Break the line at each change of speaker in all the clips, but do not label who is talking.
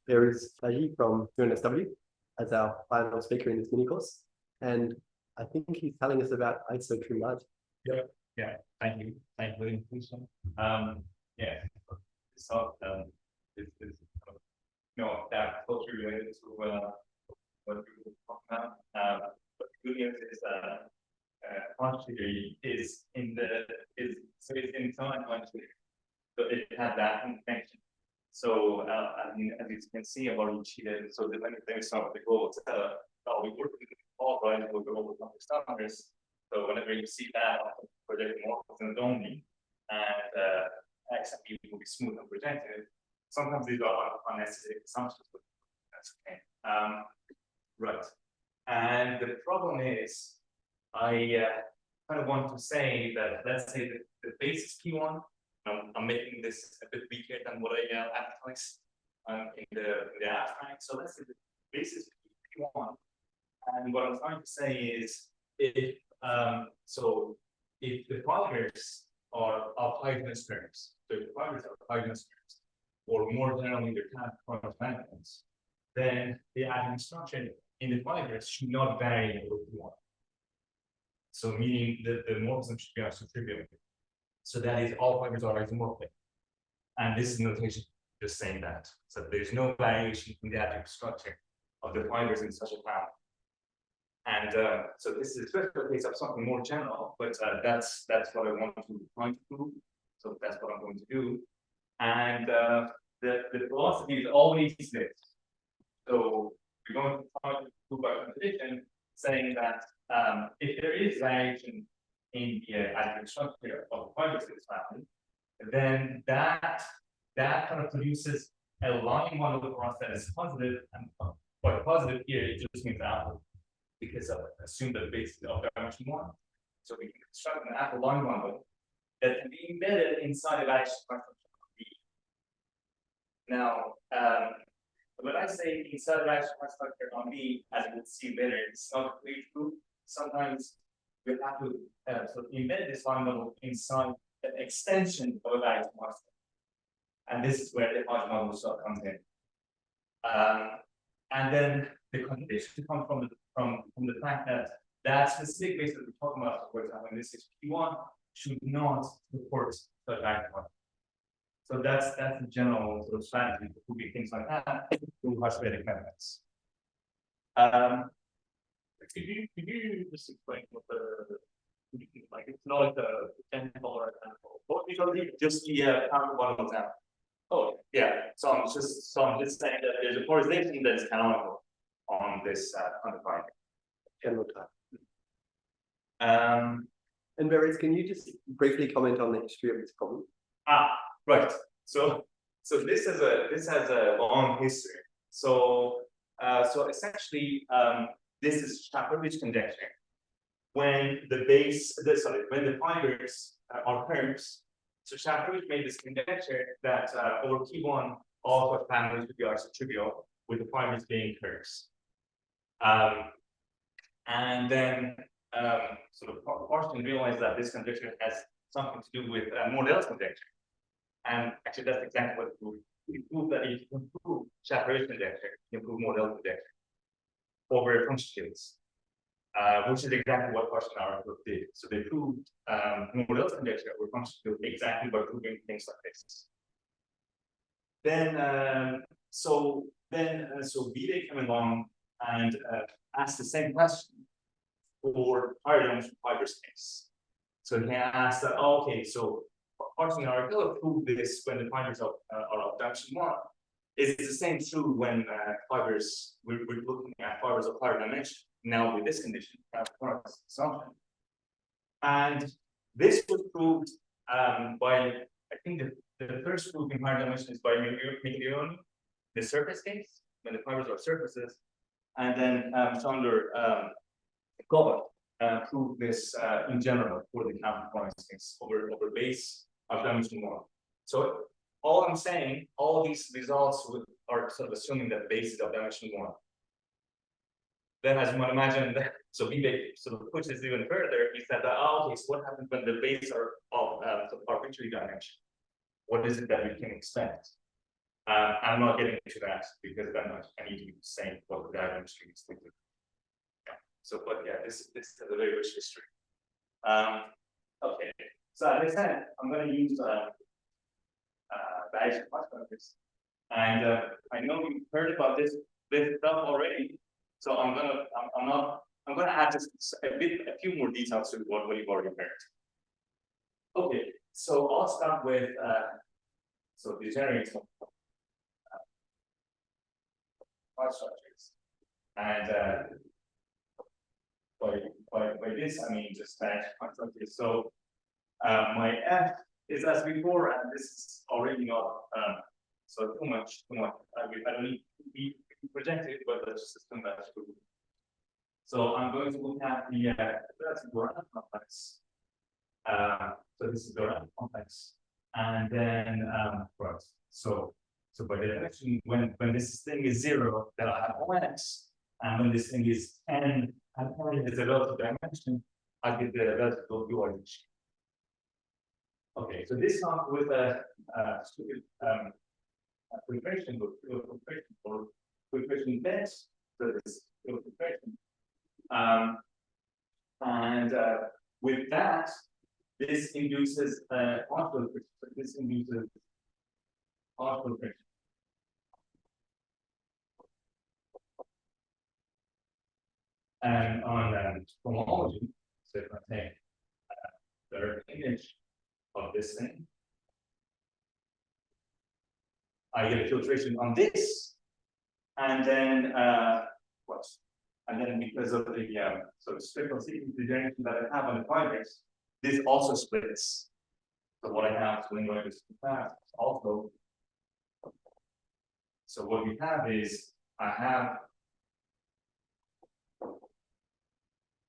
Behrouz Taji from UNSW as our final speaker in this mini course. And I think he's telling us about isotrivial.
Yeah, thank you for the invitation. So this that closely related to what we were talking about. But the good news is quantity is in time quantity, so it had that connection. So I mean, as you can see, I've already cheated. So there's some of the goals. We work with all right, we'll go over some standards. So whenever you see that projected morphisms only, and X and B will be smooth and projected, sometimes these are unnecessary assumptions, but that's okay. Right. And the problem is, I kind of want to say that, let's say the basis P1, I'm making this a bit weaker than what I advertised in the abstract. So let's say the basis P1, and what I'm trying to say is, if if the fibers are Huygens terms, so if the fibers are Huygens terms, or more generally they're canonically manifolds, then the atom structure in the fibers should not vary over P1. So meaning that the morphism should be isotrivial. So that is, all fibers are isomorphic. And this is notation just saying that. So there's no variation in the atom structure of the fibers in such a pattern. And so this is a special case of something more general, but that's what I want to try to prove. So that's what I'm going to do. And the philosophy is always this. So we're going to try to prove by contradiction, saying that if there is variation in the atom structure of the fibers in this family, then that kind of produces a line model for us that is positive, and by positive here it just means apple, because I assume that the basis of dimension 1. So we can construct an apple line model that can be embedded inside of action function B. Now, when I say inside of action structure on B, as you will see later, it's not completely true. Sometimes we have to sort of embed this line model inside an extension of a action structure. And this is where the Hodge model stuff comes in. And then the contradiction comes from the fact that that specific base that we're talking about, for example, in this is P1, should not support such action. So that's the general sort of strategy for proving things like that through Hodge-Bedic methods.
Could you just explain what like it's not like the 10 polarized manifold?
What you don't need just the one example. Oh yeah. So I'm just saying that there's a polarization that is canonical on this undefined
General type. And Behrouz, can you just briefly comment on the history of this problem?
Right. So this has a long history. So essentially, this is Shafarevich conjecture. When the fibers are curves, so Shafarevich made this conjecture that over P1, all such families would be isotrivial, with the fibers being curves. And then sort of Popa-Schnell realized that this conjecture has something to do with Mordel's conjecture. And actually, that's exactly what it proved. We proved that if you can prove Shafarevich conjecture, you can prove Mordel's conjecture over function fields, which is exactly what Hodge and Arakelov did. So they proved Mordel's conjecture over function field exactly by proving things like this. Then, so Vide came along and asked the same question for higher dimensional fibers case. So he asked that, okay, so Hodge and Arakelov proved this when the fibers are of dimension 1. Is it the same true when fibers, we're looking at fibers of higher dimension, now with this condition, assumption? And this was proved by, I think the first proof in higher dimension is by Migliorini, the surface case, when the fibers are surfaces. And then Sander Kovács proved this in general for the counterpoint case over base of dimension 1. So all I'm saying, all these results are sort of assuming that the base is of dimension 1. Then, as you might imagine, so Vivek sort of pushes this even further. He said that, okay, so what happens when the base are of arbitrary dimension? What is it that we can expect? I'm not getting into that because then I need to be saying what the diagram string is thinking. Yeah. So, but yeah, this has a very rich history. Okay. So as I said, I'm going to use Bayesian quantifiers, and I know you've heard about this stuff already. So I'm gonna add just a few more details to what you've already heard. Okay, so I'll start with so degenerate part structures, and by this I mean just Bayesian part structures. So my F is as before, and this is already not so too much. I don't need to be projected, but let's just assume that's true. So I'm going to look at the relative Doran complex. So this is Doran complex, and then right. So by the definition, when this thing is 0, then I have ONX, and when this thing is n and n is a relative dimension, I get the relative dualization. Okay, so this comes with a filtration or filtration best. So this filtration. And with that, this induces partial filtration. This induces partial filtration. And on homology, so if I take the image of this thing, I get a filtration on this, and then what? And then because of the sort of spectral sequence degeneration that I have on the fibers, this also splits. So what I have to enjoy this fast also. So what we have is I have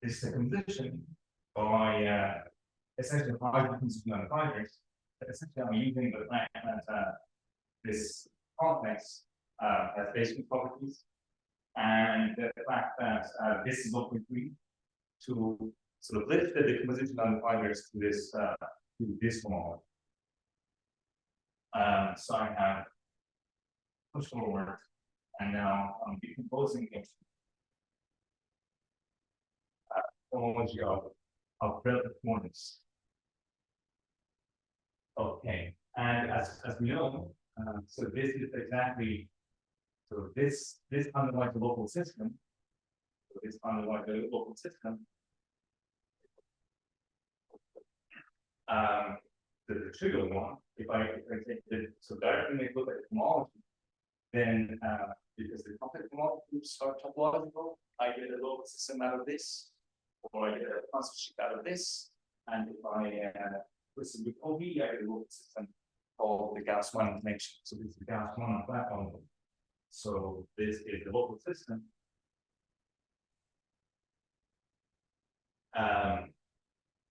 this decomposition by essentially hydrogen on the fibers. Essentially, I'm using the fact that this complex has basic properties, and the fact that this is open free to sort of lift the decomposition on the fibers to this form. So I have pushed forward, and now I'm decomposing it. Homology of relative forms. Okay, and as we know, so this is exactly, so this underlies the local system. So this underlies the local system. The trivial one, if I take it, so directly make look at homology, then because the complex homologies are topological, I get a local system out of this, or I get a constant sheet out of this, and if I listen with OV, I get a local system called the Gauss-1 connection. So this is the Gauss-1 on that one. So this is the local system.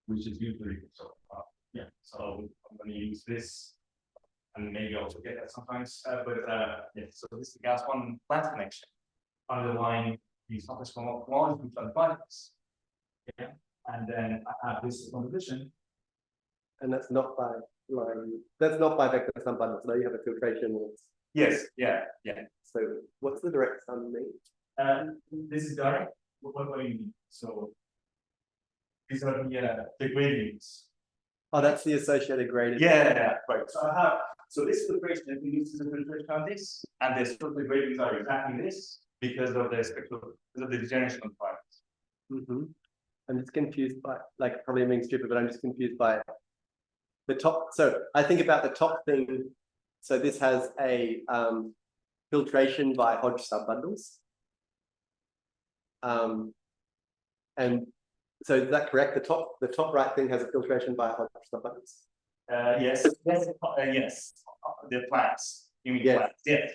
Which is usually so yeah. So I'm going to use this, and maybe also get that sometimes. Yeah. So this is the Gauss-1 plant connection underlying these complex homologies which are bias. Yeah, and then I have this composition,
and that's not by that's not by vector sum bundles. So you have a filtration.
Yes, yeah.
So what's the direct sum mean?
This is direct. What do you mean? So these are the gradients.
Oh, that's the associated gradient.
Yeah, right. So I have this filtration induces a filtration on this, and the spectral gradients are exactly this because of the degeneration of fibers.
I'm just confused by, like, probably being stupid, but I'm just confused by the top. So I think about the top thing. So this has a filtration by Hodge subbundles. And so is that correct? The top right thing has a filtration by Hodge subbundles.
Yes. The plants. You mean plants? Yes.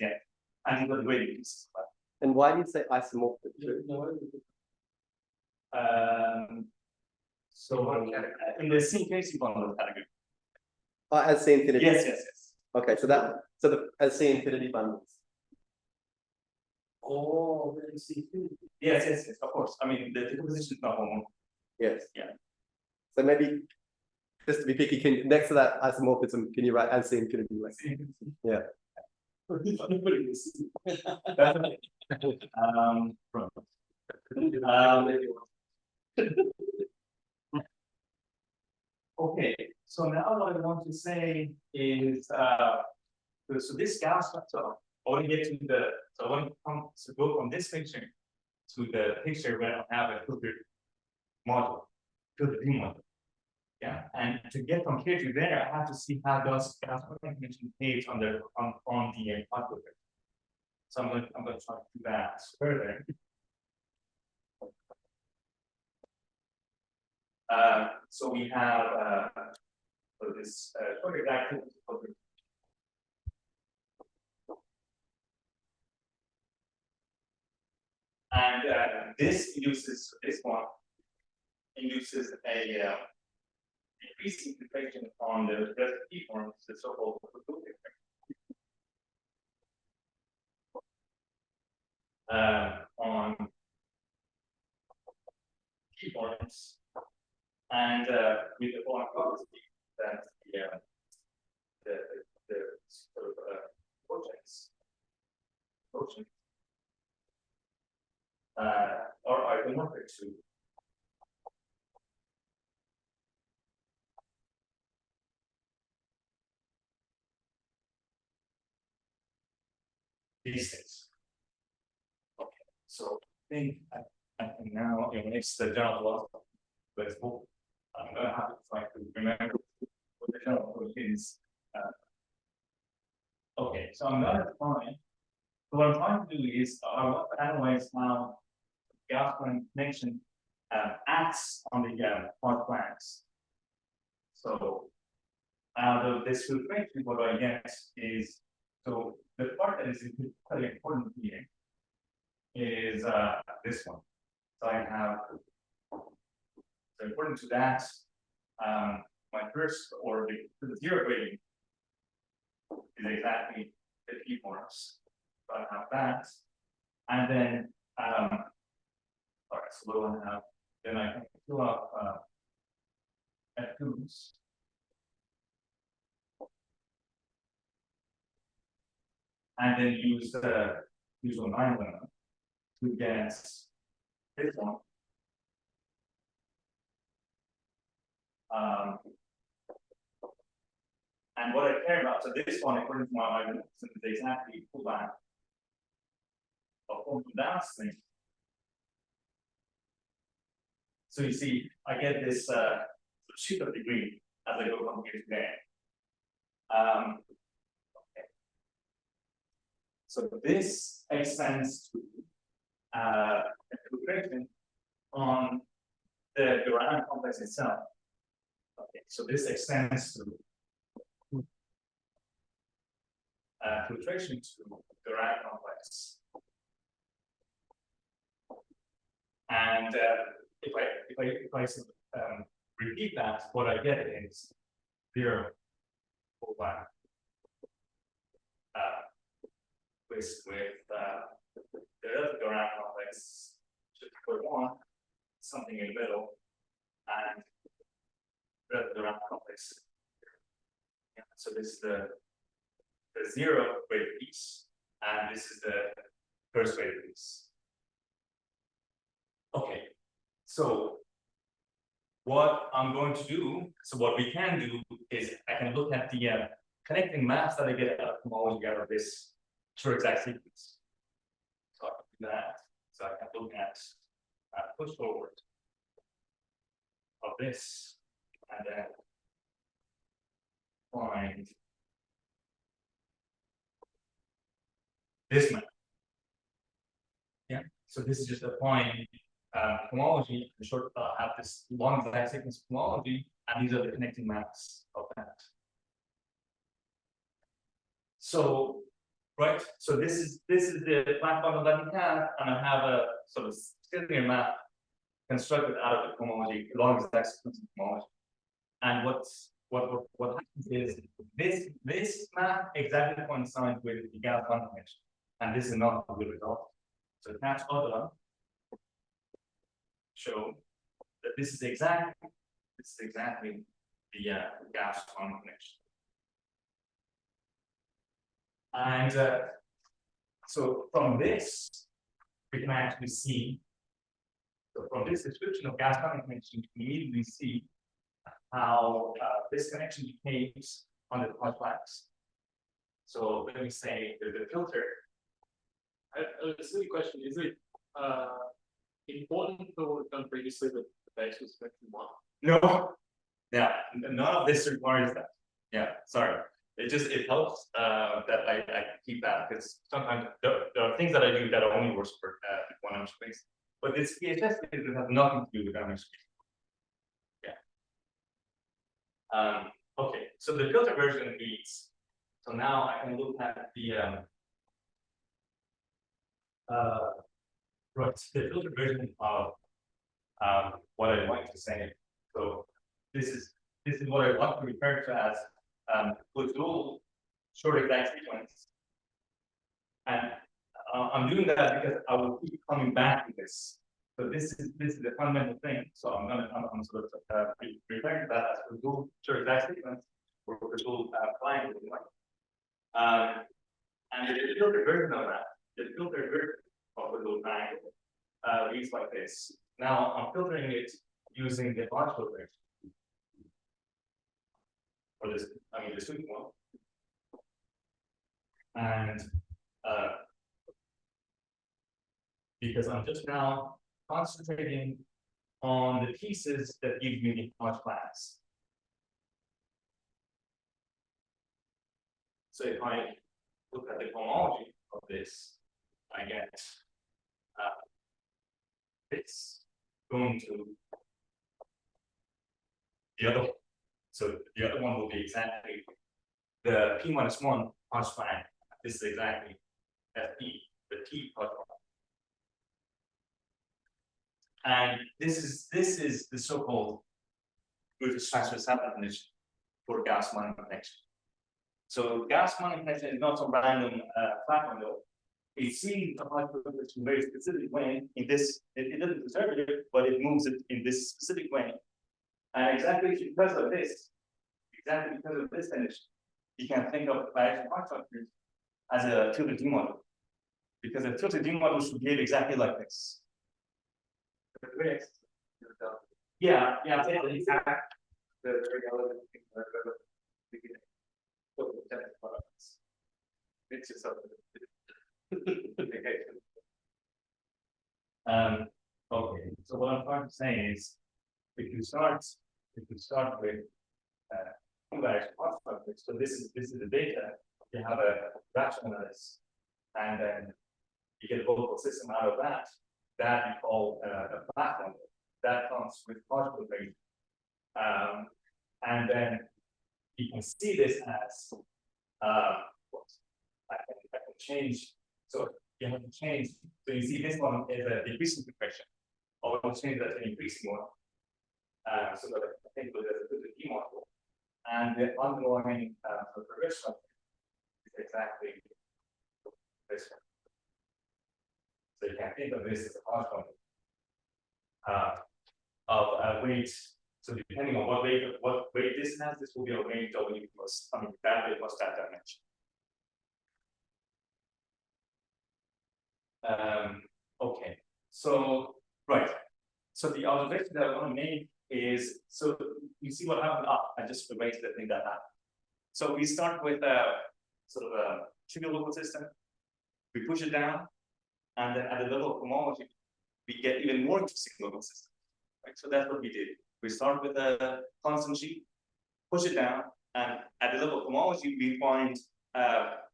And the gradients.
And why do you say isomorphic?
So in the C case bundle category.
As C infinity.
Yes.
Okay, so the as C infinity bundles.
Oh, yes, of course. I mean the decomposition is not hormone.
Yes.
Yeah.
So maybe just to be picky, next to that isomorphism, can you write as C infinity? Yeah.
Okay, so now what I want to say is, so this gas, so I want to get to the, so I want to come to go from this picture to the picture where I have a filtered model, filtered view model. Yeah, and to get from here to there, I have to see how does gas connection behave on the output. So I'm going to try to do that further. So we have so this project activity. And this uses this one induces a increasing deflection on the rest forms, the so-called on key forms, and with the following property that the sort of projects are isomorphic to these things. Okay, so I think I can now erase the general philosophy, but I'm going to have to try to remember what the general philosophy is. Okay, so I'm going to find. So what I'm trying to do is I want to analyze how gas connection acts on the hard flags. So out of this filtration, what I get is, so the part that is very important here is this one. So I have, so according to that, my first or the zero grading is exactly the key forms. So I have that, and then all right, so what do I have? Then I can fill up F2s. And then use the usual 9 lemma to get this one. And what I care about, so this one, according to my argument, is exactly pullback of form to dance thing. So you see, I get this shift of degree as I go from here to there. Okay. So this extends to filtration on the Durand complex itself. Okay, so this extends to filtration to the Durand complex. And if I repeat that, what I get is 0 or 1 with the other Durand complex should be 1, something in the middle, and the Durand complex. Yeah, so this is the 0 weight piece, and this is the first weight piece. Okay, so what I'm going to do, so what we can do is I can look at the connecting maps that I get out of this short exact sequence. So I can do that. So I can look at push forward of this, and then find this map. Yeah, so this is just applying homology. In short, have this long exact sequence homology, and these are the connecting maps of that. So, right, so this is the map bundle that we have, and I have a sort of linear map constructed out of the homology, long exact sequence of homology. And what happens is this map exactly coincides with the gas connection, and this is not a good result. So catch other show that this is exactly the gas connection. And so from this, we can actually see, so from this description of gas bonding connection, we immediately see how this connection behaves on the Hodge flags. So let me say the filter.
A silly question, is it important for what we've done previously that the base was spectrum 1?
No, yeah, none of this requires that. Yeah, sorry. It helps that I keep that, because sometimes there are things that I do that only works for 1 inch space. But this PHS it has nothing to do with 1 inch space. Yeah. Okay, so the filter version reads. So now I can look at the right, the filter version of what I want to say. So this is what I want to refer to as Closed-loop short exact sequence. And I'm doing that because I will keep coming back to this. So this is the fundamental thing. So I'm sort of referring to that as Closed-loop short exact sequence or Closed-loop triangle. And the filter version of that, the filter version of the little triangle reads like this. Now I'm filtering it using the Hodge filtration. Or this, I mean the sweet one. And because I'm just now concentrating on the pieces that give me the Hodge class. So if I look at the homology of this, I get this going to the other one. So the other one will be exactly the P-1 Hodge flag. This is exactly FP, the T Hodge flag. And this is the so-called Griffiths transfer sample condition for gas mining connection. So gas mining connection is not some random flat window. It sees the Hodge filters in a very specific way. In this, it doesn't preserve it, but it moves it in this specific way. And exactly because of this condition, you can think of biaxial Hodge filters as a tilted D model. Because a tilted D model should behave exactly like this. Yeah, yeah, the very elegant thing at the beginning. It's just something. Okay, so what I'm trying to say is, if you start with so this is the data, you have a rationalize, and then you get a local system out of that you call a platform that comes with Hodge filtration. And then you can see this as I can change. So you have to change. So you see this one is a decreasing compression. I will change that to an increasing one. So that I think there's a D model. And the underlying progression is exactly this one. So you can think of this as a Hodge function of a weight. So depending on what weight this has, this will be a weight W plus, I mean, that weight plus that dimension. Okay, so right. So the observation that I want to make is, so you see what happened up. I just erased the thing that happened. So we start with a sort of a trivial local system. We push it down, and then at the level of homology, we get even more interesting local systems. Right? So that's what we did. We start with a constant G, push it down, and at the level of homology, we find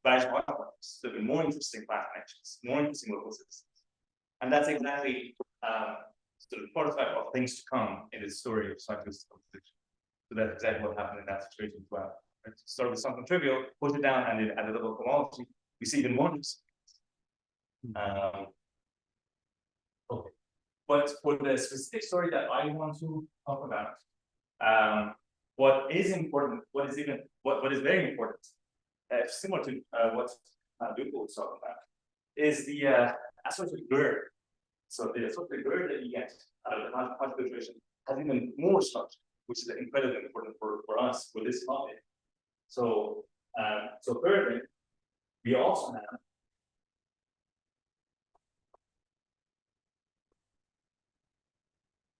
various models, so the more interesting path connections, more interesting local systems. And that's exactly sort of prototype of things to come in the story of cyclist composition. So that's exactly what happened in that situation as well. Right? Start with something trivial, push it down, and then at the level of homology, we see even more interesting. Okay. But for the specific story that I want to talk about, what is important, what is very important, similar to what Dupo was talking about, is the associated GERD. So the associated GERD that you get out of the Hodge filtration has even more structure, which is incredibly important for us for this topic. So, so further, we also have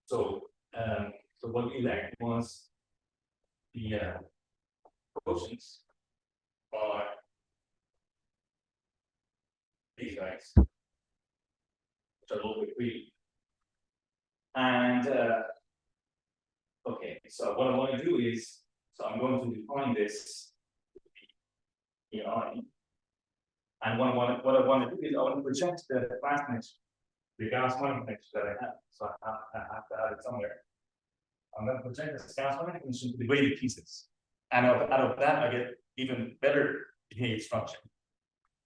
so what we learned was the quotients are these guys, which are a little bit weird. And okay, so what I want to do is, so I'm going to define this EI. And what I want to do is I want to project the class connection, the Gauss quantum connection that I have. So I have to add it somewhere. I'm going to project this Gauss quantum connection to the weighted pieces. And out of that, I get even better behaved structure.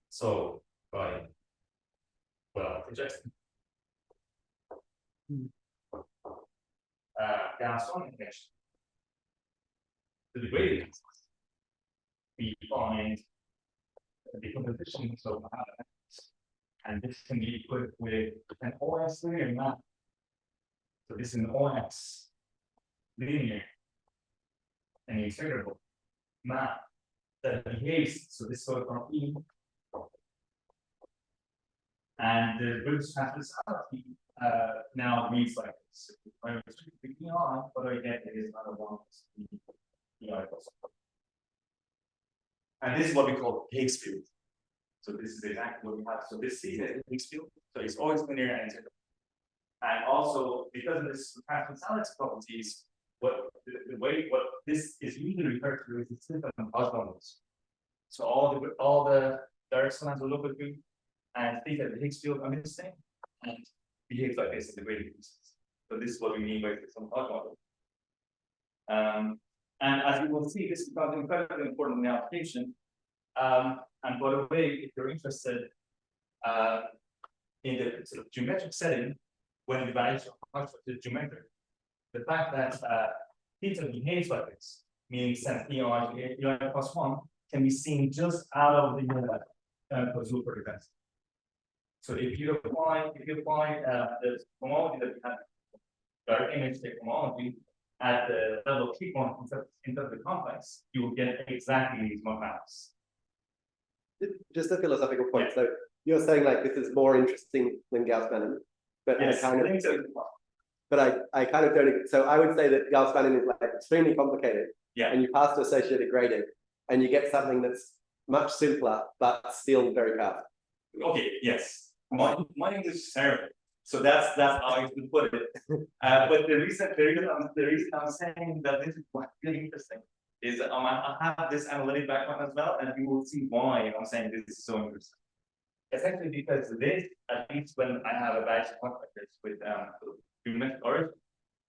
So by projecting Gauss quantum connection to the weighted pieces, we find the composition of atoms, and this can be put with an OS linear map. So this is an OS linear and integrable map that behaves. So this goes from E, and the Behrouz transversality now reads like this. If I restrict the EI, what I get is another one EI plus. And this is what we call Higgs field. So this is exactly what we have. So this is a Higgs field. So it's always linear and integral. And also, because of this transversality properties, what this is usually referred to is the system of Hodge bundles. So all the direct lines will look at you and think that the Higgs field are missing and behave like this in the weighted pieces. So this is what we mean by system of Hodge bundle. And as you will see, this becomes incredibly important in the application. And by the way, if you're interested in the sort of geometric setting, when the values are geometric, the fact that theta behaves like this, meaning sense EI plus 1, can be seen just out of the super event. So if you apply the homology that we have, direct image take homology, at the level of key point instead of the complex, you will get exactly these maps.
Just a philosophical point. Yeah. So you're saying like this is more interesting than Gauss-Manin, but yes, I think so. But I kind of don't. So I would say that Gauss-Manin is like extremely complicated. Yeah. And you pass to associated gradient, and you get something that's much simpler but still very powerful. Okay. Yes. My English is terrible. So that's how I would put it. But the reason I'm saying that this is really interesting is I have this analytic background as well, and you will see why I'm saying this is so interesting. Essentially because this, at least when I have a batch of contractors with geometric origin,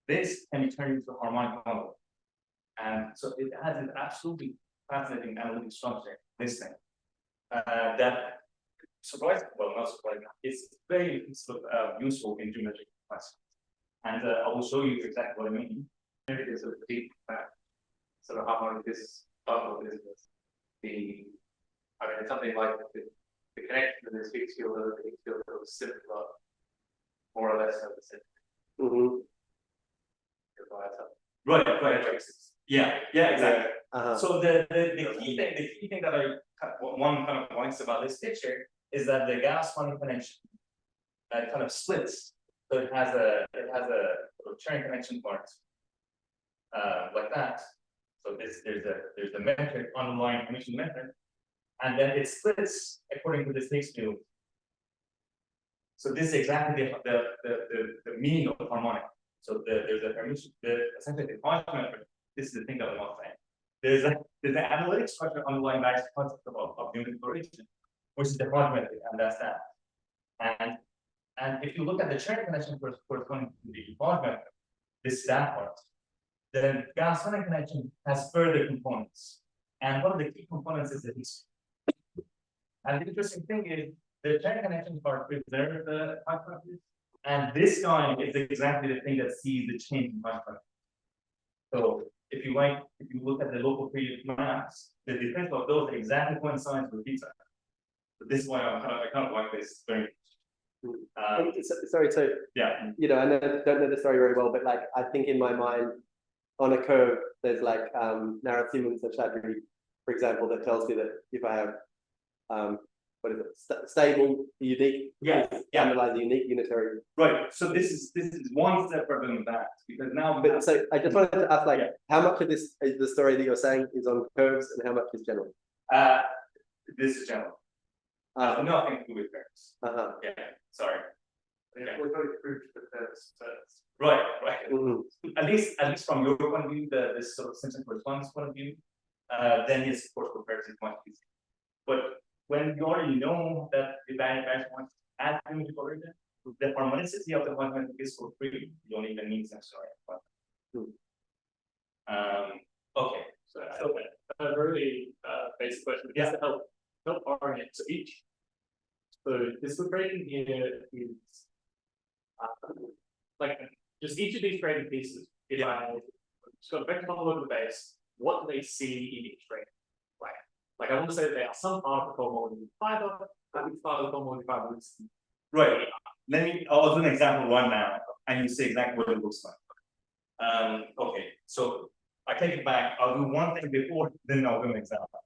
this can be turned into a harmonic model. And so it has an absolutely fascinating analytic structure, this thing. That surprising, well, not surprising, it's very useful in geometric classes. And I will show you exactly what I mean. Maybe there's a deep fact, sort of how this bubble is something like the connection to this Higgs field or the Higgs field is simpler, more or less of the same. Mm-hmm. Right. Yeah, exactly. So the key thing that one kind of points about this picture is that the Gauss quantum connection kind of splits. So it has a chain connection part like that. So there's a metric underlying emission metric, and then it splits according to this Higgs field. So this is exactly the meaning of the harmonic. So there's a permission, essentially the Hodge metric. This is the thing that I'm not saying. There's an analytic structure underlying that concept of unit origin, which is the Hodge metric, and that's that. And if you look at the chain connection corresponding to the Hodge metric, this is that part. The Gauss-Manin connection has further components, and one of the key components is the Higgs. And the interesting thing is the chain connection part preserves the Hodge metric, and this guy is exactly the thing that sees the change in Hodge metric. So if you look at the local period maps, the difference of those exactly coincides with theta. So this is why I kind of like this very much. Sorry, so yeah, I don't know the story very well, but like I think in my mind, on a curve, there's like narrow Siemens and Chadri, for example, that tells you that if I have what is it? Stable, unique.
Yeah, yeah.
Analyze the unique unitary.
Right. So this is one step further than that, because now.
But so I just wanted to ask, like,
Yeah.
how much of this is the story that you're saying is on curves, and how much is general?
This is general. Nothing to do with curves. Yeah. Sorry.
Yeah, we're going to prove the curves first.
Right. Right.
Mm-hmm.
At least from your point of view, this sort of Simpson correspondence point of view, then yes, of course, compared to much easier. But when you already know that the binary branch wants to add primitive origin, the harmonicity of the quantum is for free. You don't even need sense, sorry. Okay.
So a really basic question, just to help orient. So this equation here is like just each of these graded pieces. If I just got a vector model over the base, what do they see in each graded? Like I want to say that they are some part of the cohomology fiber, and each part of the cohomology fiber is.
Right. I'll do an example right now, and you see exactly what it looks like. Okay, so I take it back. I'll do one thing before, then I'll do an example.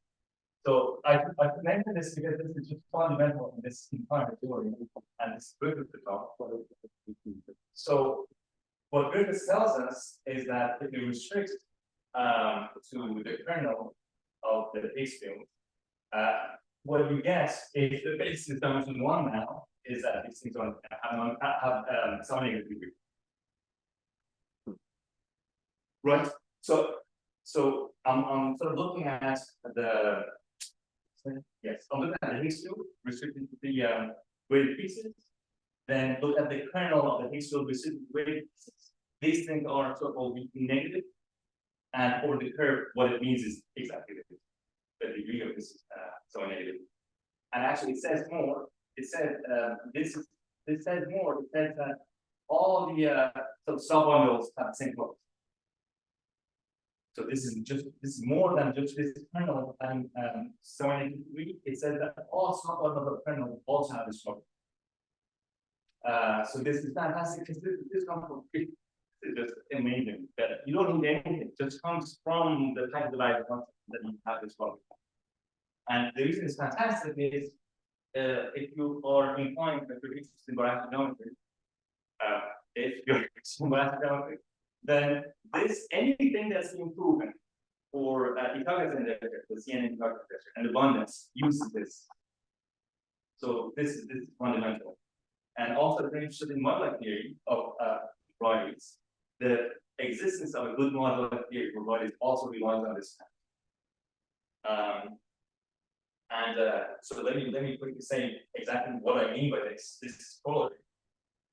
So I mentioned this because this is just fundamental in this entire theory, and it's good at the top. So what Griffiths tells us is that if you restrict to the kernel of the base field, what you get if the base is dimension 1 now is that these things have some negative degree. Right. So I'm sort of looking at the I'm looking at the Higgs field restricted to the graded pieces. Then look at the kernel of the Higgs field restricted to graded pieces. These things are so-called negative, and for the curve, what it means is exactly this. The degree of this so negative. And actually, it says more. It says it says more. It says that all the sub-bundles have the same close. So this is more than just this kernel and degree. It says that all sub-bundles of the kernel also have this close. So this is fantastic. This comes from it's just amazing that you don't need anything. It just comes from the type of device that you have this problem. And the reason it's fantastic is if you are inclined to be interested in Behrouz geometry, if you're interested in Behrouz geometry, then anything that's been proven for Itagas injector, the CNN Itagas injector, and abundance uses this. So this is fundamental. And also, if you're interested in modular theory of varieties, the existence of a good modular theory for varieties also relies on this fact. So let me quickly say exactly what I mean by this. This is corollary.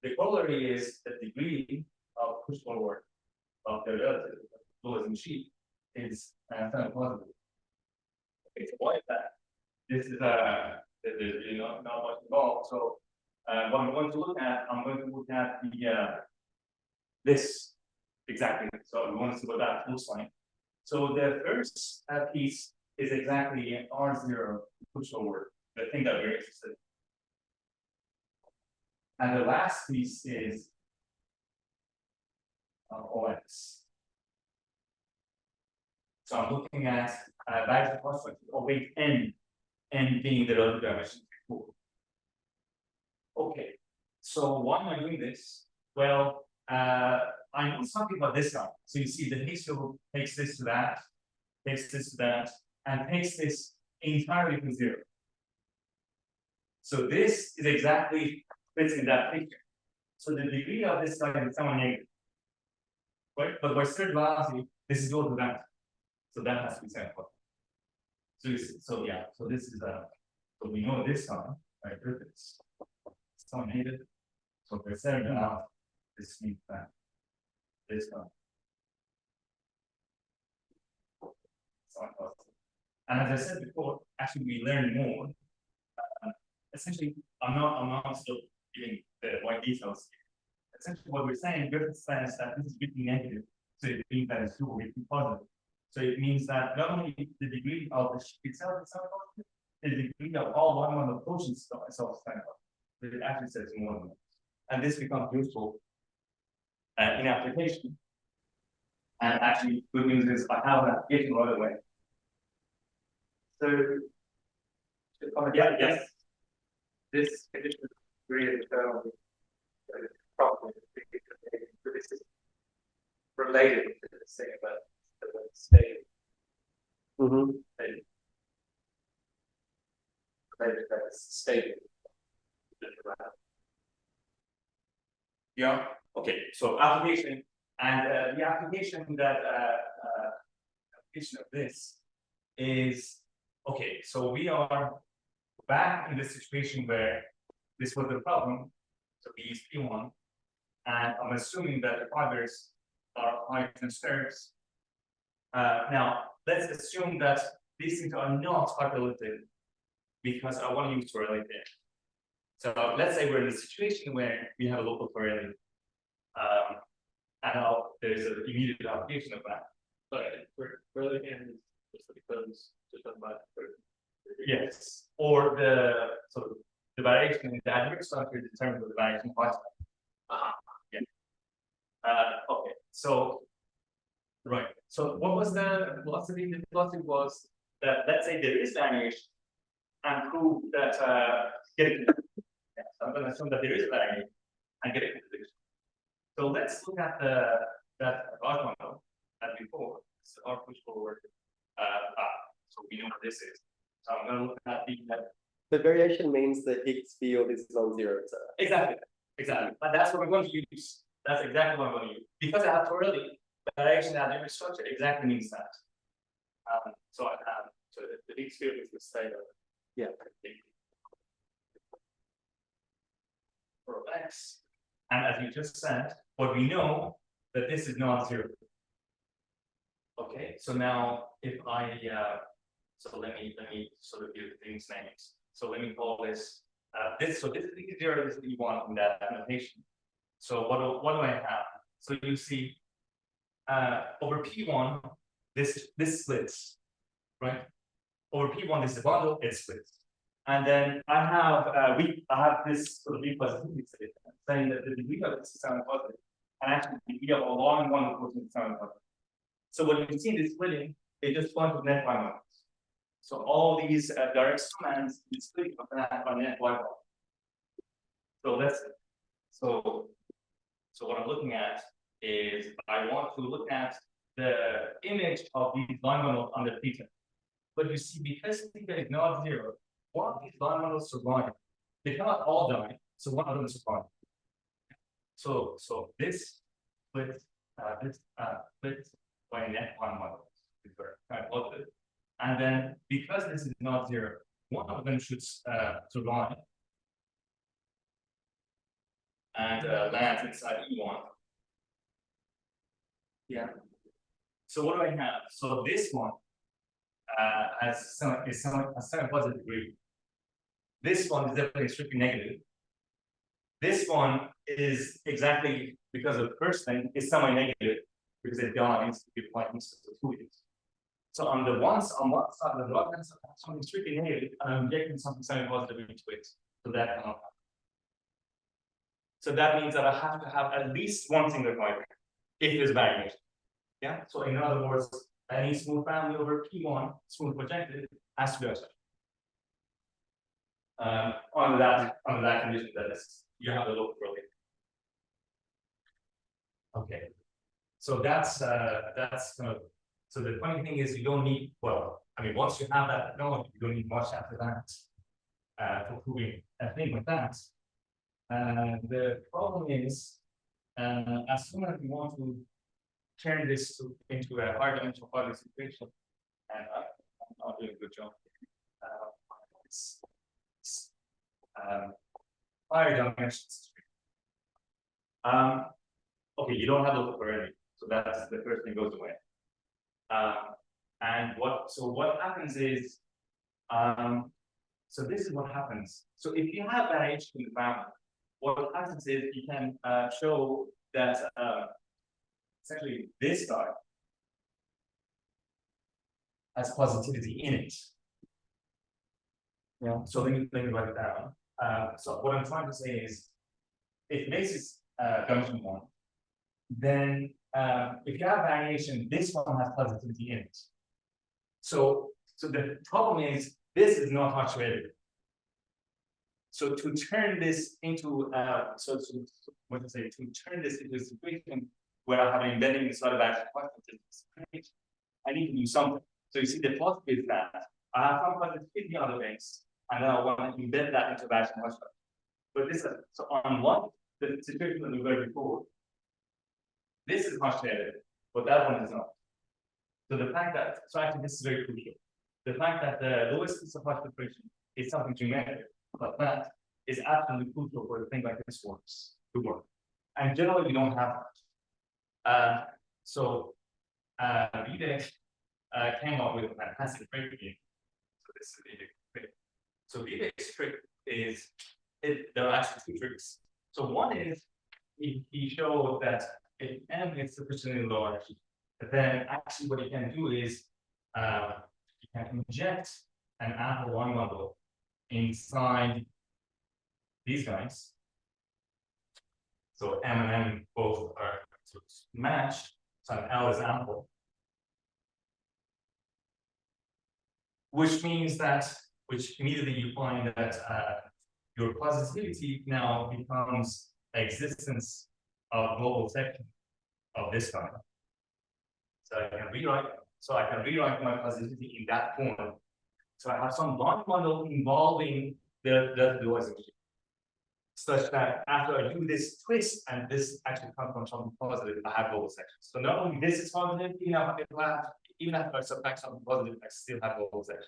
The corollary is the degree of push forward of the relative Lewis sheet is positive. Okay, so why is that? This is not much involved. So what I'm going to look at, the this exactly. So we want to see what that looks like. So the first piece is exactly R0 pushover, the thing that we're interested in. And the last piece is OX. So I'm looking at various constructs, weight N being the relative dimension before. Okay, so why am I doing this? Well, I know something about this guy. So you see the Higgs field takes this to that, takes this to that, and takes this entirely to 0. So this is exactly fits in that picture. So the degree of this guy is somewhat negative. Right? But by third velocity, this is equal to that. So that has to be set up. So yeah, so this is so we know this one, right? It's somewhat negative. So for third velocity, this means that this one. And as I said before, actually we learn more. Essentially, I'm not still giving the white details. Essentially, what we're saying, Griffith says that this is really negative, so it means that it's super really positive. So it means that not only the degree of the sheet itself is positive, the degree of all one of the quotients itself is positive. But it actually says more than that. And this becomes useful in application. And actually, good news is I have an application right away. So
Yeah, yes.
This condition of degree of determinant problem this is related to the thing about the state.
Mm-hmm.
Related to the state.
Yeah. Okay. So application and the application that application of this is okay. So we are back in the situation where this was the problem. So B is P1, and I'm assuming that the fibers are high-transfers. Now let's assume that these things are not hyperelliptic because I want to use Torelli there. So let's say we're in a situation where we have a local Torelli, and now there's an immediate application of that.
But really, and just because just about
Yes, or the variation in the adverse structure determined by the variation constant. Yeah. Okay. So right. So what was the velocity? The velocity was that let's say there is variation and prove that get it. Yeah, so I'm going to assume that there is variation and get it contradiction. So let's look at that large model as before. So our push forward. So we know what this is. So I'm going to look at
the variation means the Higgs field is non-zero. So.
exactly. But that's what we're going to use. That's exactly what I'm going to use. Because I have Torelli, variation at every structure exactly means that. So I have
the Higgs field is the state of
yeah.
For X. And as you just said, what we know that this is non-zero. Okay, so now if I so let me sort of give things names. So let me call this this. So this is E0, this is E1 in that notation. So what do I have? So you see over P1, this splits, right? Over P1 is the bundle, it splits. And then I have this sort of B positivity state saying that the degree of this is sound positive, and actually the degree of a long one goes into sound positive. So what you see in this splitting, it just points to net y models. So all these direct summands is splitting of that are net y models. So so what I'm looking at is I want to look at the image of these line models under theta. But you see, because theta is not zero, one of these line models survive. They cannot all die, so one of them survives. So this splits by net one model is very kind of positive. And then because this is not zero, one of them should survive and lands inside E1. Yeah. So what do I have? So this one has a positive degree. This one is definitely strictly negative. This one is exactly because of the first thing is semi-negative because it dies if you apply instance of 2 units. So on one side of the right hand side, something strictly negative, and I'm injecting something semi-positive into it. So that cannot happen. So that means that I have to have at least one single fiber if there's variation. Yeah. So in other words, any smooth family over P1, smooth projected, has to be outside. Under that condition, that is, you have to look for it. Okay. So that's kind of. So the funny thing is, you don't need, well, I mean, once you have that knowledge, you don't need much after that for proving a thing like that. The problem is, as soon as we want to turn this into a higher dimensional fiber situation, and I'm not doing a good job. Higher dimensions. Okay, you don't have local already, so that's the first thing goes away. And what happens is, so this is what happens. So if you have variation in the family, what happens is you can show that essentially this guy has positivity in it. Yeah. So let me write it down. So what I'm trying to say is, if this is junction 1, then if you have variation, this one has positivity in it. So the problem is this is not Hodge variable. So to turn this into what to say, to turn this into a situation where I have an embedding inside of action question, I need to do something. So you see, the positive is that I have some positivity on the base, and then I want to embed that into action question. But this is so on one, the situation that we were before. This is much better, but that one is not. So the fact that, so actually this is very crucial. The fact that the lowest piece of concentration is something geometric, but that is absolutely crucial for a thing like this works to work. And generally we don't have that. Vivek came up with a fantastic trick here. So this is Vivek's trick. So Vivek's trick is, there are actually two tricks. So one is he showed that if M is sufficiently large, then actually what you can do is you can inject an ample one bundle inside these guys. So M and M both are matched, so L is ample. Which means that, which immediately you find that your positivity now becomes existence of global section of this kind. So I can rewrite my positivity in that form. So I have some one bundle involving the dualism, such that after I do this twist, and this actually comes from something positive, I have global sections. So not only this is positive, even after I subtract something positive, I still have global sections.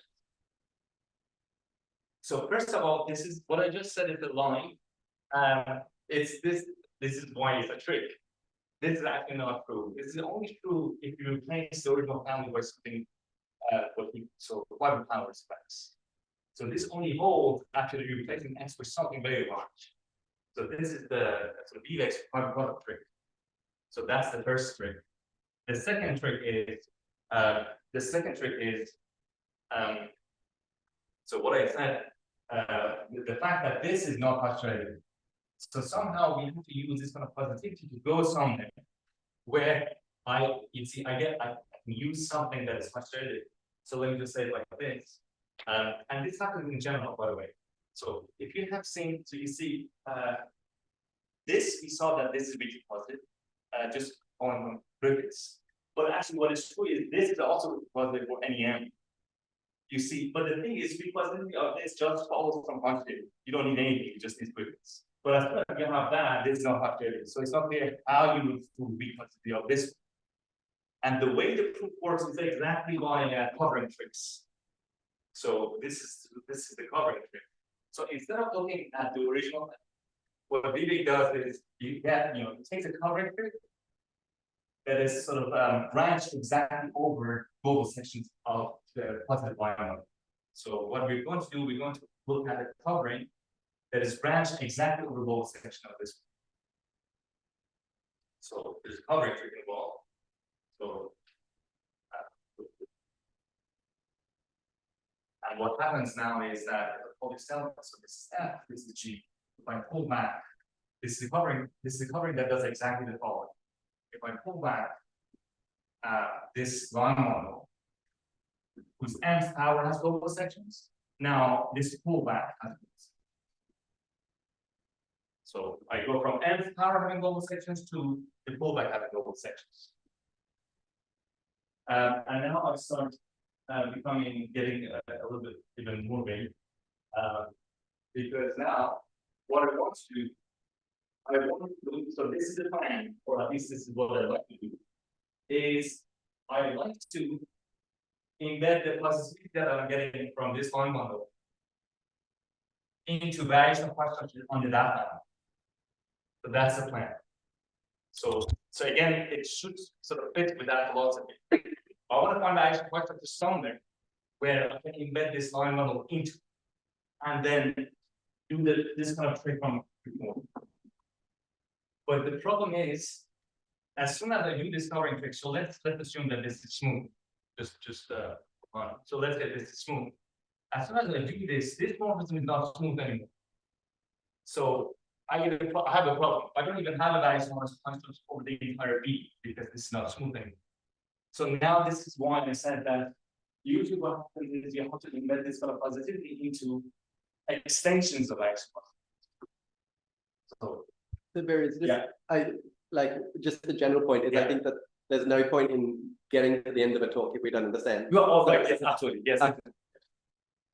So first of all, this is what I just said is the line. It's this is why it's a trick. This is actually not true. This is only true if you replace the original family by something quadrant power specs. So this only holds after you're replacing x with something very large. So this is the Vivek's product trick. So that's the first trick. The second trick is so what I said, the fact that this is not postulated. So somehow we have to use this kind of positivity to go somewhere where I can use something that is postulated. So let me just say it like this. And this happens in general, by the way. So if you have seen, so you see this, we saw that this is really positive, just on brackets. But actually what is true is this is also positive for any M. You see, but the thing is, positivity of this just follows from quantitative. You don't need anything, you just need brackets. But as soon as you have that, this is not quantitative. So it's not clear how you would prove the positivity of this. And the way the proof works is exactly by covering tricks. So this is the covering trick. So instead of looking at the original, what Vivek does is he takes a covering trick that is sort of branched exactly over global sections of the positive line. So what we're going to do, we're going to look at a covering that is branched exactly over the global section of this. So there's a covering trick involved. So and what happens now is that the Popa-Schnell, so this is F, this is G. If I pull back, this is a covering that does exactly the following. If I pull back this line model, whose nth power has global sections, now this pullback has this. So I go from nth power having global sections to the pullback having global sections. And now I start getting a little bit even more vague, because now what I want to do, so this is the plan, or at least this is what I like to do, is I like to embed the positivity that I'm getting from this line model into various questions on the data. So that's the plan. So again, it should sort of fit with that philosophy. I want to find the actual question somewhere where I can embed this line model into, and then do this kind of trick from before. But the problem is, as soon as I do this covering trick, so let's assume that this is smooth. So let's get this smooth. As soon as I do this morphism is not smooth anymore. So I have a problem. I don't even have a variance constant over the entire B because this is not smooth anymore. So now this is why I said that usually what happens is you have to embed this kind of positivity into extensions of X. So
The various,
yeah.
I like just the general point is I think that there's no point in getting to the end of a talk if we don't understand.
You are all right. Yes, absolutely. Yes.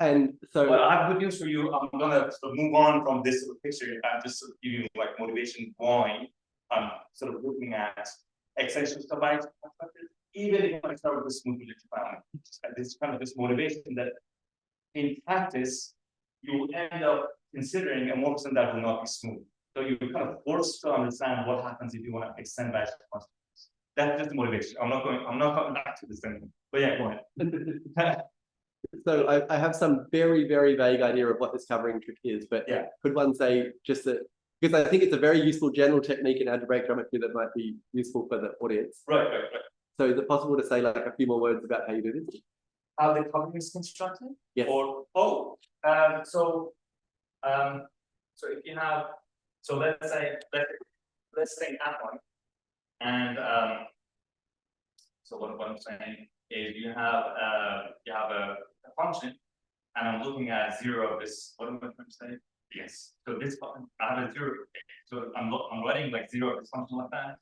And so
Well, I have good news for you. I'm gonna sort of move on from this sort of picture and just sort of give you like motivation why I'm sort of looking at extensions of X. Even if I start with this smooth projective this kind of this motivation that in practice you will end up considering a morphism that will not be smooth. So you're kind of forced to understand what happens if you want to extend Bayesian constants. That's just the motivation. I'm not coming back to this anymore. But yeah, go ahead.
So I have some very, very vague idea of what this covering trick is, but
yeah,
could one say just that, because I think it's a very useful general technique in algebraic geometry that might be useful for the audience.
Right.
So is it possible to say like a few more words about how you do this?
How the covering is constructed?
Yes.
Or so if you have, so let's say let's take that one, and so what I'm saying is you have a function, and I'm looking at zero of this. What am I trying to say? Yes. So this function, I have a zero. So I'm writing like zero of this function like that,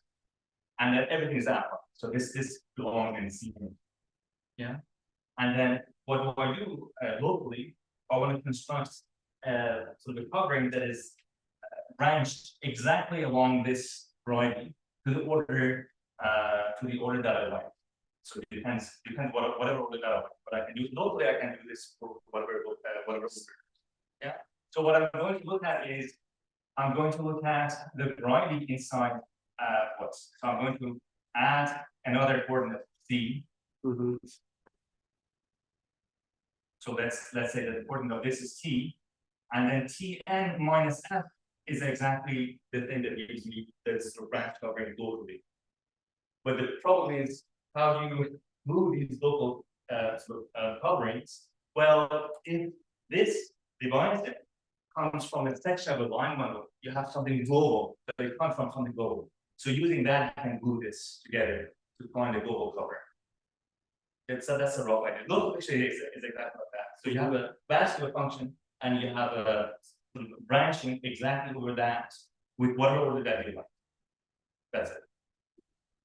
and then everything is alpha. So this belongs in C. Yeah. And then what do I do locally? I want to construct sort of a covering that is branched exactly along this variety to the order that I like. So it depends whatever order that I like. But I can do locally. I can do this for whatever. Yeah. So what I'm going to look at is I'm going to look at the variety inside what's. So I'm going to add another coordinate C. So let's say that the coordinate of this is T, and then Tn minus F is exactly the thing that gives me this sort of branch covering locally. But the problem is how do you move these local coverings? Well, if this divisor comes from a section of a line bundle, you have something global, but it comes from something global. So using that, you can glue this together to find a global cover. So that's a rough idea. Local picture is exactly like that. So you have a vascular function and you have a branching exactly over that with whatever order that you like. That's it.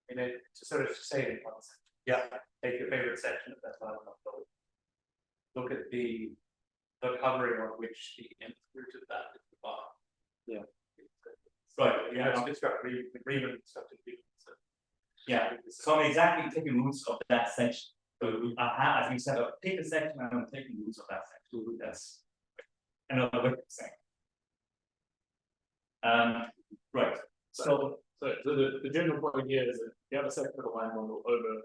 You know, to sort of say it once.
Yeah.
Take your favorite section of that line. Look at the covering on which the nth root of that is the bar.
Yeah.
Right.
Yeah. It's construct Riemann stuff to do.
Yeah. So I'm exactly taking roots of that section. So as you said, I'll take a section and I'm taking roots of that section. That's another way of saying. Right.
So the general point here is that you have a section of the line model over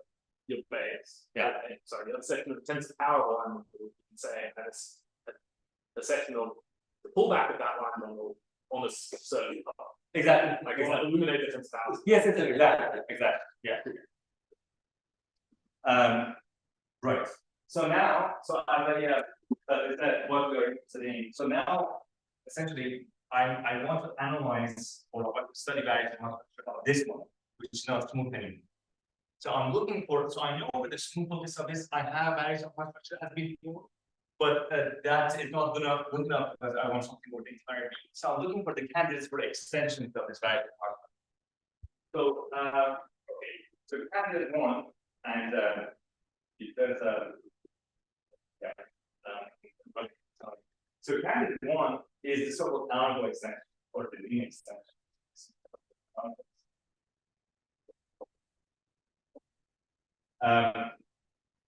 your base.
Yeah.
Sorry, you have a section of the tensor power of the line model, you can say, and it's a section of the pullback of that line model on a certain part.
Exactly.
Like it's like illuminate the tensor power.
Yes, exactly. Yeah. Right. So now, is that what we're interested in? So now, essentially, I want to analyze or study variation of this one, which is not smooth anymore. So I'm looking for. So I know with the smoothness of this, I have variation of structure as before, but that is not good enough because I want something more entirely. So I'm looking for the candidates for extensions of this variation. So okay. So candidate one, and there's a so candidate one is the so-called canonical extension or the linear extension.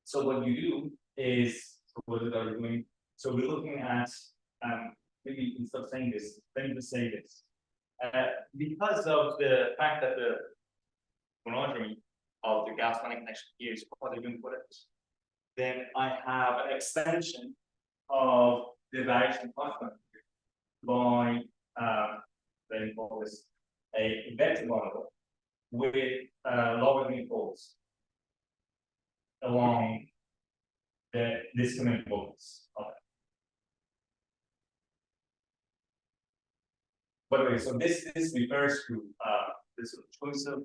So what you do is what are we doing? So we're looking at maybe instead of saying this, let me just say this. Because of the fact that the monogamy of the gas line connection here is quite important, then I have an extension of the variation constant by let me call this a vector model with logarithmic poles along the discriminant models of it. By the way, so this refers to this choice of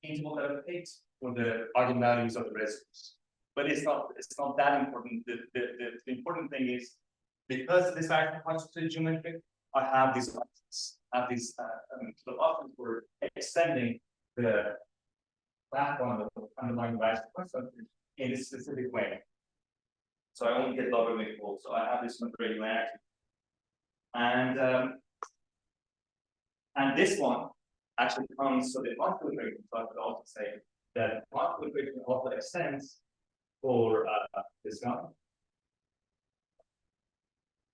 interval that I picked for the eigenvalues of the residues. but it's not that important. The important thing is, because this variable constitutes geometric, I have these options. I have these sort of options for extending the background of the underlying variable constant in a specific way. So I only get logarithmic rules. So I have this regularity. And this one actually comes, so the multiple equation, so I could also say that multiple equation also extends for this one.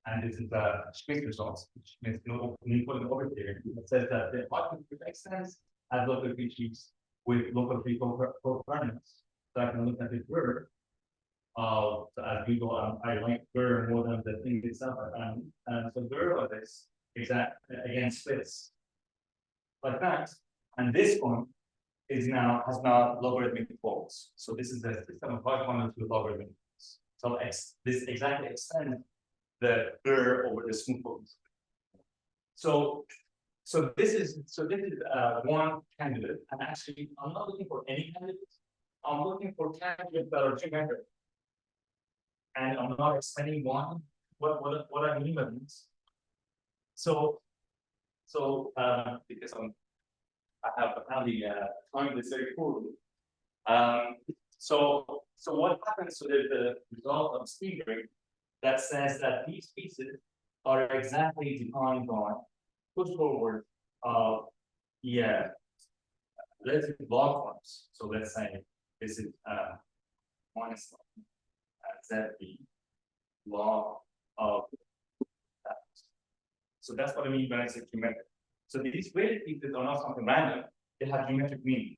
And this is the Schmidt results, which means no equal over here. It says that the multiple equation extends as local features with local free covariance. So I can look at the verb. So as we go, I like verb more than the thing itself. And so verb of this exact again splits like that. And this one has now logarithmic folds. So this is the system of polynomials with logarithmic folds. So this exactly extends the verb over the smooth folds. So this is one candidate. And actually, I'm not looking for any candidates. I'm looking for candidates that are geometric. And I'm not extending one. What I mean by this. So because I have apparently timed this very poorly. So what happens to the result of speed rate that says that these pieces are exactly defined on push forward of the relative log forms. So let's say this is minus ZB log of that. So that's what I mean when I say geometric. So these weighted pieces are not something random, they have geometric meaning.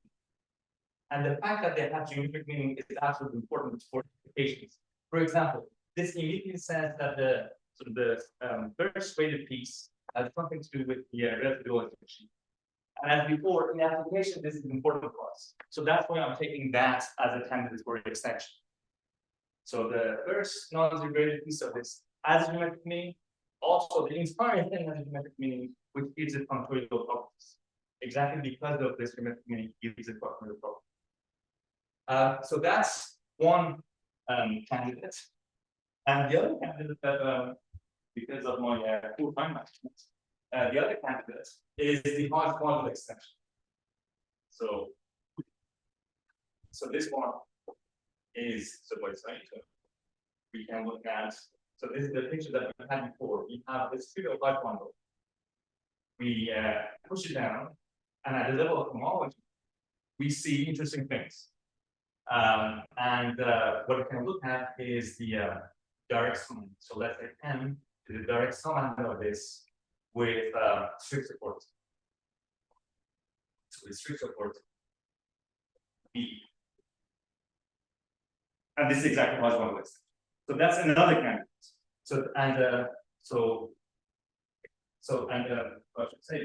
And the fact that they have geometric meaning is absolutely important for applications. For example, this immediately says that the first weighted piece has something to do with the relative efficiency. And as before, in the application, this is important for us. So that's why I'm taking that as a candidate for extension. So the first non-zero weighted piece of this has geometric meaning. Also, the entire thing has a geometric meaning, which gives it functorial properties. Exactly because of this geometric meaning, gives it functorial properties. So that's one candidate. And the other candidate that, because of my poor time management, the other candidate is the Hodge model extension. So this one is by Saito. We can look at, so this is the picture that we had before. We have this trivial Hodge model. We push it down, and at the level of homology, we see interesting things. What we can look at is the direct sum. So let's say M is the direct sum of this with strict support. So with strict support, B. And this is exactly what one list. So that's another candidate. I should say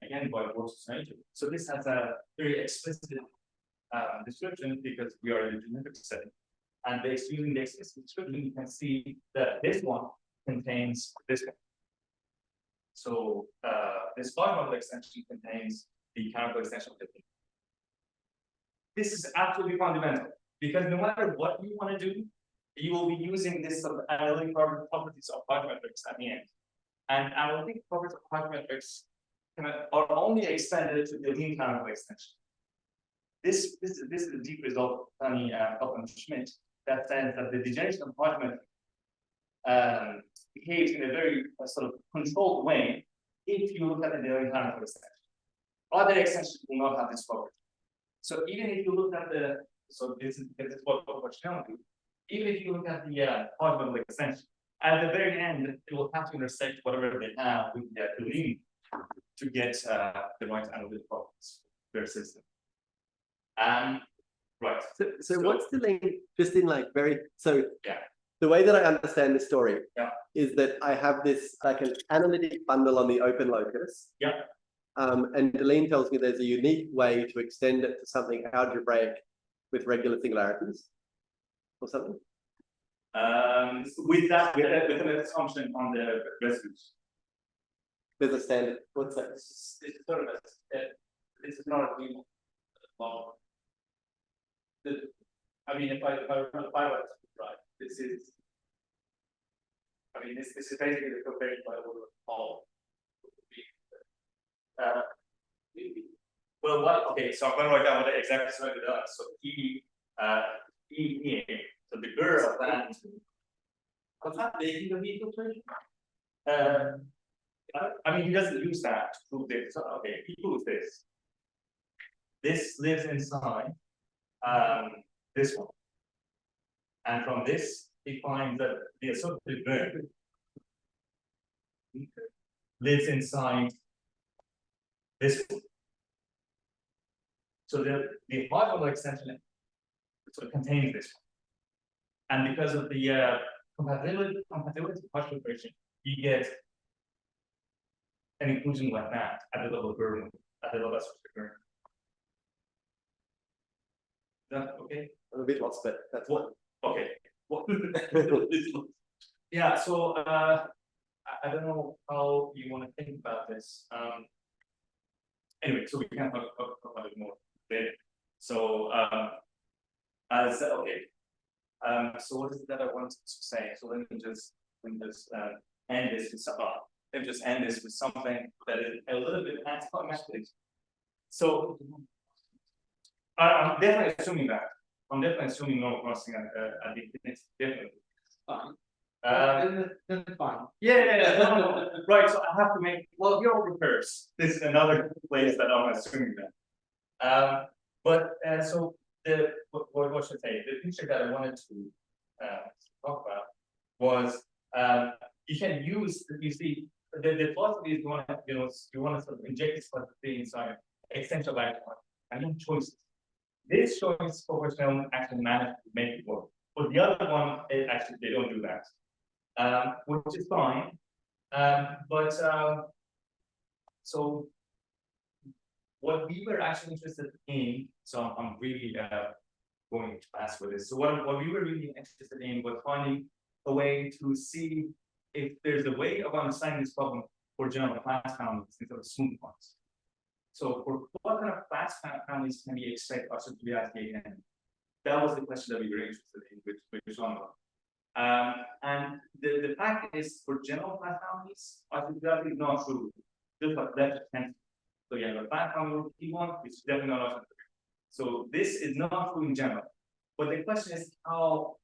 again by Behrouz Taji. So this has a very explicit description because we are in a geometric setting. And using the explicit description, you can see that this one contains this one. So this model extension contains the canonical extension of the thing. This is absolutely fundamental because no matter what you want to do, you will be using this analytic properties of parametrics at the end. And analytic properties of parametrics are only extended to the lean canonical extension. This is a deep result of Tani and Schmidt that says that the degeneration of parametric behaves in a very sort of controlled way if you look at the lean canonical extension. Other extensions will not have this property. So even if you look at this is what Popa-Schnell do. Even if you look at the polynomial extension, at the very end, it will have to intersect whatever they have with the lean to get the right analytic properties for their system. Right.
So what's the link? Just in
yeah.
The way that I understand the story
is
that I have this like an analytic bundle on the open locus.
Yeah.
And Deline tells me there's a unique way to extend it to something algebraic with regular singularities or something.
With an assumption on the residues.
There's a standard. What's that?
It's sort of this is not a real law.
I mean, if I run the firewall right, this is. I mean, this is basically the filtration by order of all.
Well, what? Okay, so I'm going to write down what it exactly so it does. So E here. So the GUR of that.
What's that making the heat filtration?
I mean, he doesn't use that to prove this. So, okay, he proves this. This lives inside this one, and from this he finds that the associated verb lives inside this one. So the model extension sort of contains this one, and because of the compatibility Hodge filtration, you get an inclusion like that at the level of burden, at the level of current. Is that okay?
I'm a bit lost, but that's
what. Okay. What? Yeah. So I don't know how you want to think about this. Anyway, so we can talk about it more later. So as okay. So what is it that I wanted to say? So let me just end this with something. Let me just end this with something that is a little bit anticlimactic. So I'm definitely assuming that. I'm definitely assuming no crossing at the infinite, definitely.
Fine.
Then fine.
Yeah. No. Right. So I have to make. Well, your recurse. This is another place that I'm assuming that. So what should I say? The picture that I wanted to talk about was you can use. You see, the philosophy is you want to sort of inject this philosophy inside extension background and then choices. This choice Popa-Schnell actually managed to make it work. But the other one, actually, they don't do that, which is fine. So what we were actually interested in, so I'm really going to ask for this. So what we were really interested in was finding a way to see if there's a way of understanding this problem for general class families instead of smooth ones. So for what kind of class families can we expect us to be asking again? That was the question that we were interested in, which one. And the fact is, for general class families, that is not true. Just like left hand. So yeah, the class family P1 is definitely not true. So this is not true in general. But the question is, how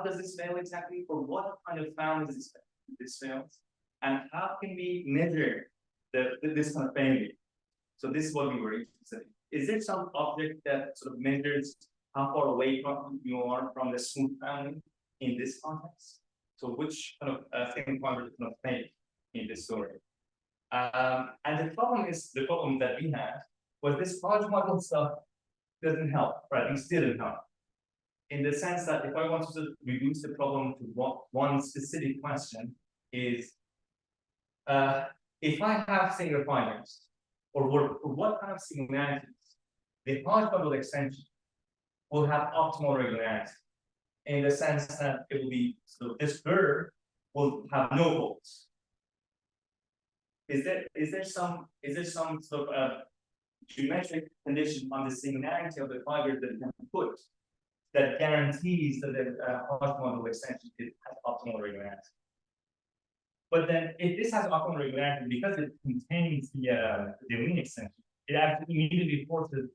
does this fail exactly? For what kind of families this fails? And how can we measure this kind of failure? So this is what we were interested in. Is there some object that sort of measures how far away from you are from the smooth family in this context? So which kind of thing one would kind of make in this story? And the problem that we had was this Hodge model stuff doesn't help, right? It still didn't help. In the sense that if I want to reduce the problem to one specific question is, if I have single findings, or what kind of singularities, the Hodge model extension will have optimal regularity in the sense that it will be, so this verb will have no faults. Is there some sort of geometric condition on the singularity of the fibers that you can put that guarantees that the Hodge model extension has optimal regularity? But then, if this has optimal regularity, because it contains the domain extension, it actually immediately forces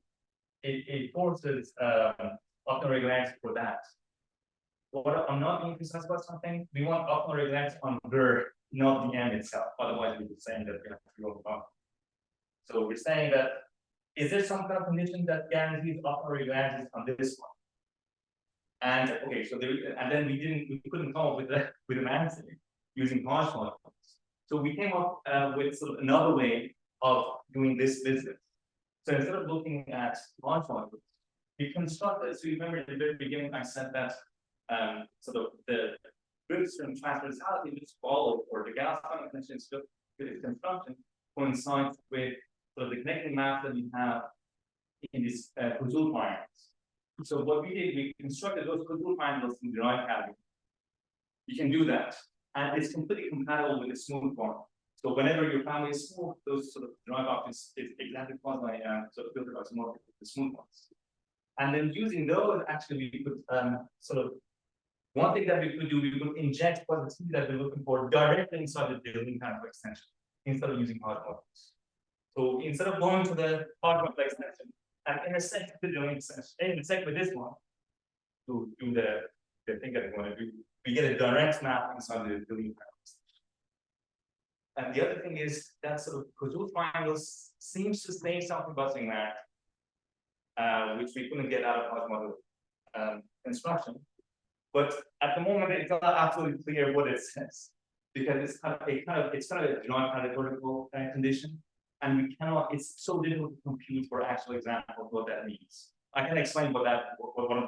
optimal regularity for that. What I'm not being precise about something, we want optimal regularity on GUR, not the M itself. Otherwise, we would say that we have to go wrong. So we're saying that is there some kind of condition that guarantees optimal regularity on this one? And okay, so and then we couldn't come up with an answer using Hodge models. So we came up with sort of another way of doing this business. So instead of looking at Hodge models, we constructed. So you remember at the very beginning, I said that sort of the groups from transversality just follow, or the Gauss convention construction coincides with sort of the connecting map that we have in these Kurzul triangles. So what we did, we constructed those Kurzul triangles in the right category. You can do that. And it's completely compatible with the smooth form. So whenever your family is smooth, those sort of drive up is exactly quasi sort of filtered isomorphic with the smooth ones. And then using those, actually, we could sort of, one thing that we could do, we could inject positivity that we're looking for directly inside the building kind of extension, instead of using hard models. So instead of going to the hard model extension and intersect the building extension, intersect with this one to do the thing that we want to do, we get a direct map inside the building kind of extension. And the other thing is that sort of causal triangles seems to say something about similarity, which we couldn't get out of hard model construction. But at the moment, it's not absolutely clear what it says, because it's kind of a non-categorical condition, and we cannot. It's so difficult to compute for actual examples what that means. I can explain what I'm talking